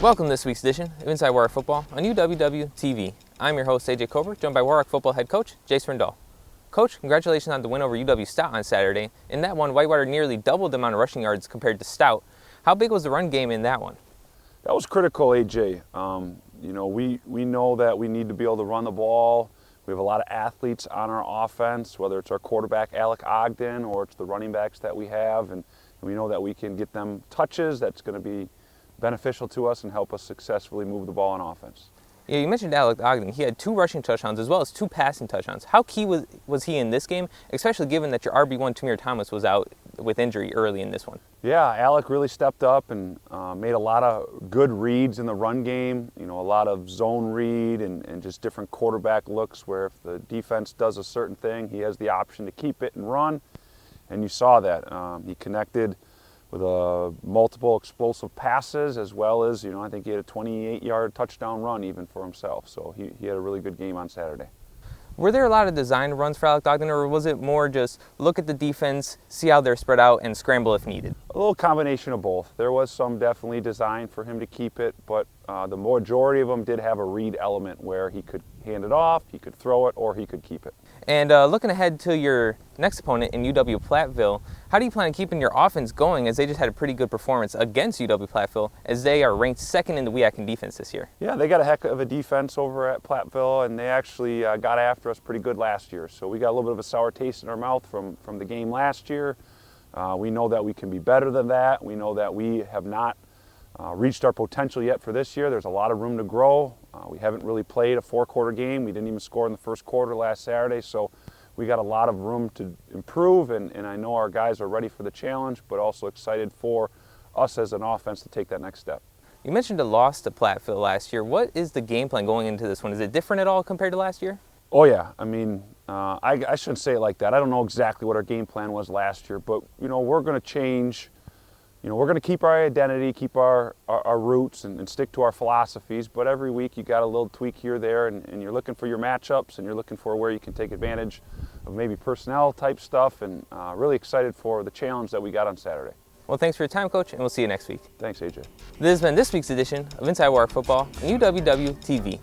Welcome to this week's edition of Inside Warhawk Football on UWW-TV. I'm your host, AJ Kober, joined by Warhawk football head coach, Jace Rendall. Coach, congratulations on the win over UW-Stout on Saturday. In that one, Whitewater nearly doubled the amount of rushing yards compared to Stout. How big was the run game in that one? That was critical, AJ. We know that we need to be able to run the ball. We have a lot of athletes on our offense, whether it's our quarterback, Alec Ogden, or it's the running backs that we have. And we know that we can get them touches. That's going to be beneficial to us and help us successfully move the ball on offense. Yeah, you mentioned Alec Ogden. He had 2 rushing touchdowns as well as 2 passing touchdowns. How key was he in this game, especially given that your RB1, Tamir Thomas, was out with injury early in this one? Yeah, Alec really stepped up and made a lot of good reads in the run game. A lot of zone read and just different quarterback looks where if the defense does a certain thing, he has the option to keep it and run. And you saw that. He connected with multiple explosive passes, as well as, I think he had a 28-yard touchdown run even for himself. So he had a really good game on Saturday. Were there a lot of designed runs for Alec Ogden, or was it more just look at the defense, see how they're spread out, and scramble if needed? A little combination of both. There was some definitely designed for him to keep it, but the majority of them did have a read element where he could hand it off, he could throw it, or he could keep it. And looking ahead to your next opponent in UW-Platteville, how do you plan on keeping your offense going, as they just had a pretty good performance against UW-Platteville, as they are ranked second in the WEAC in defense this year? Yeah, they got a heck of a defense over at Platteville, and they actually got after us pretty good last year. So we got a little bit of a sour taste in our mouth from the game last year. We know that we can be better than that. We know that we have not reached our potential yet for this year. There's a lot of room to grow. We haven't really played a 4-quarter game. We didn't even score in the first quarter last Saturday, so we got a lot of room to improve, and I know our guys are ready for the challenge, but also excited for us as an offense to take that next step. You mentioned a loss to Platteville last year. What is the game plan going into this one? Is it different at all compared to last year? Oh yeah, I shouldn't say it like that. I don't know exactly what our game plan was last year, but we're going to change. We're going to keep our identity, keep our roots, and stick to our philosophies. But every week you got a little tweak here or there, and you're looking for your matchups, and you're looking for where you can take advantage of maybe personnel type stuff. And really excited for the challenge that we got on Saturday. Well, thanks for your time, Coach, and we'll see you next week. Thanks, AJ. This has been this week's edition of Inside Warhawk Football on UWW-TV.